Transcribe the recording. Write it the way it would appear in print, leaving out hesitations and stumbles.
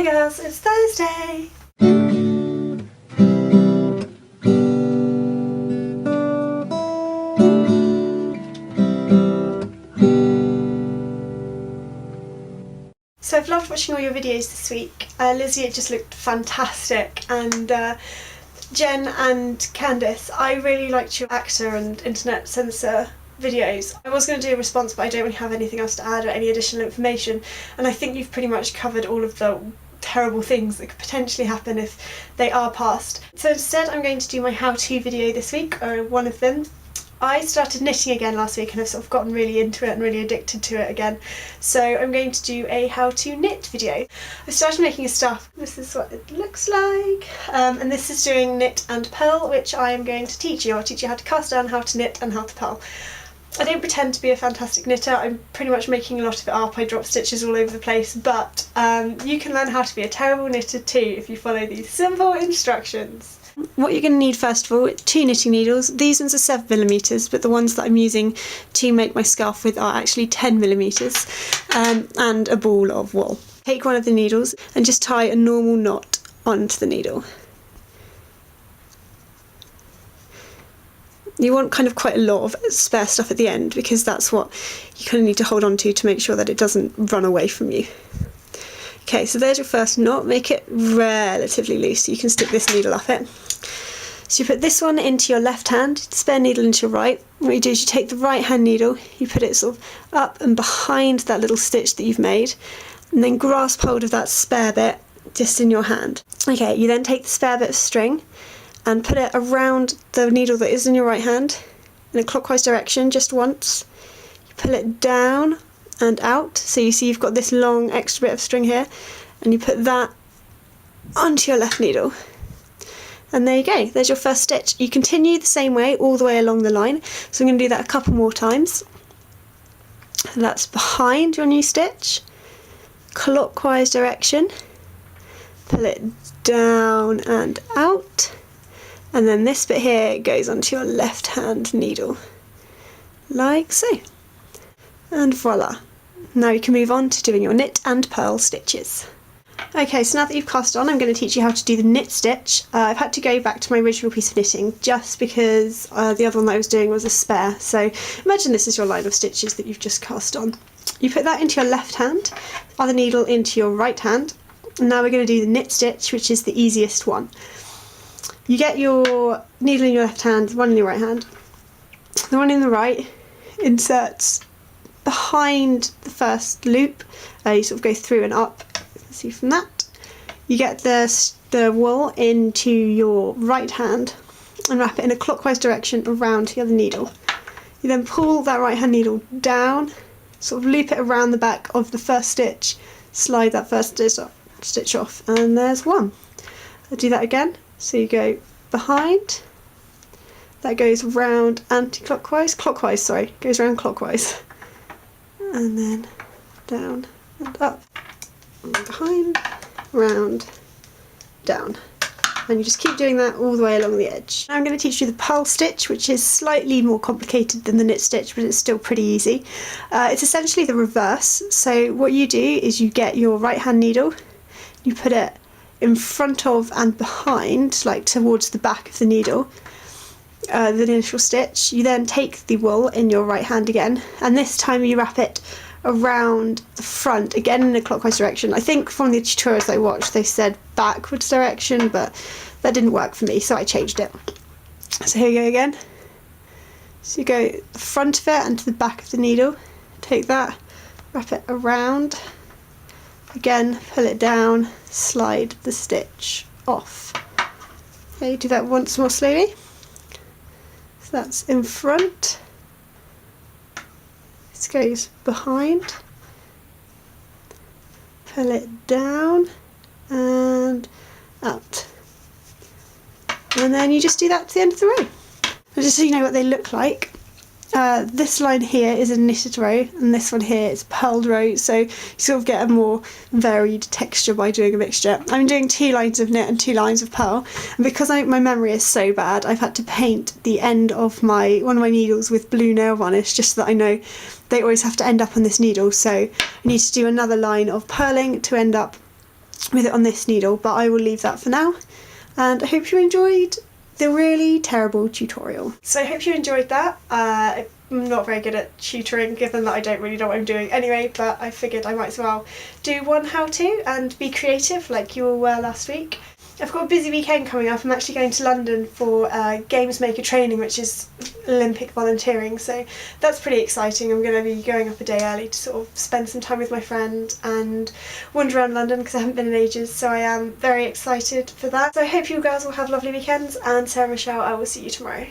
girls, it's Thursday! So I've loved watching all your videos this week. Lizzie, it just looked fantastic, and Jen and Candice, I really liked your actor and internet censor videos. I was going to do a response, but I don't really have anything else to add or any additional information, and I think you've pretty much covered all of the terrible things that could potentially happen if they are passed. So instead I'm going to do my how-to video this week, or one of them. I started knitting again last week and I've sort of gotten really into it and really addicted to it again. So I'm going to do a how to knit video. I started making a stuff. This is what it looks like. And this is doing knit and purl, which I am going to teach you. I'll teach you how to cast down, how to knit and how to purl. I don't pretend to be a fantastic knitter. I'm pretty much making a lot of it up. I drop stitches all over the place, but you can learn how to be a terrible knitter too if you follow these simple instructions. What you're going to need first of all, 2 knitting needles. These ones are 7mm, but the ones that I'm using to make my scarf with are actually 10mm, and a ball of wool. Take one of the needles and just tie a normal knot onto the needle. You want kind of quite a lot of spare stuff at the end, because that's what you kind of need to hold on to make sure that it doesn't run away from you. Okay, so there's your first knot. Make it relatively loose so you can stick this needle up it. So you put this one into your left hand, spare needle into your right. What you do is you take the right hand needle, you put it sort of up and behind that little stitch that you've made, and then grasp hold of that spare bit just in your hand. Okay, you then take the spare bit of string and put it around the needle that is in your right hand in a clockwise direction just once. You pull it down and out, so you see you've got this long extra bit of string here, and you put that onto your left needle. And there you go, there's your first stitch. You continue the same way all the way along the line, so I'm going to do that a couple more times. And that's behind your new stitch, clockwise direction, pull it down and out, and then this bit here goes onto your left hand needle, like so. And voila! Now you can move on to doing your knit and purl stitches. Okay, so now that you've cast on, I'm going to teach you how to do the knit stitch. I've had to go back to my original piece of knitting just because the other one that I was doing was a spare. So imagine this is your line of stitches that you've just cast on. You put that into your left hand, other needle into your right hand, and now we're going to do the knit stitch, which is the easiest one. You get your needle in your left hand, the one in your right hand. The one in the right inserts behind the first loop. You sort of go through and up. See from that. You get the wool into your right hand and wrap it in a clockwise direction around the other needle. You then pull that right hand needle down, sort of loop it around the back of the first stitch, slide that first stitch off, and there's one. I'll do that again. So you go behind, that goes round clockwise, goes round clockwise, and then down and up. Behind, round, down, and you just keep doing that all the way along the edge. Now I'm going to teach you the purl stitch, which is slightly more complicated than the knit stitch, but it's still pretty easy. It's essentially the reverse. So what you do is you get your right hand needle, you put it in front of and behind, like towards the back of the needle, the initial stitch. You then take the wool in your right hand again, and this time you wrap it around the front, again in a clockwise direction. I think from the tutorials I watched they said backwards direction, but that didn't work for me, so I changed it. So here you go again. So you go the front of it and to the back of the needle, take that, wrap it around, again pull it down, slide the stitch off. Okay, do that once more slowly. So that's in front. This goes behind, pull it down and out, and then you just do that to the end of the row. And just so you know what they look like, this line here is a knitted row and this one here is a purled row, so you sort of get a more varied texture by doing a mixture. I'm doing 2 lines of knit and 2 lines of purl, and because my memory is so bad, I've had to paint the end of one of my needles with blue nail varnish just so that I know they always have to end up on this needle. So I need to do another line of purling to end up with it on this needle, but I will leave that for now. And I hope you enjoyed the really terrible tutorial. So I hope you enjoyed that. I'm not very good at tutoring, given that I don't really know what I'm doing anyway, but I figured I might as well do one how-to and be creative like you all were last week. I've got a busy weekend coming up. I'm actually going to London for Games Maker training, which is Olympic volunteering, so that's pretty exciting. I'm going to be going up a day early to sort of spend some time with my friend and wander around London because I haven't been in ages, so I am very excited for that. So I hope you girls will have lovely weekends, and Sarah Michelle, I will see you tomorrow.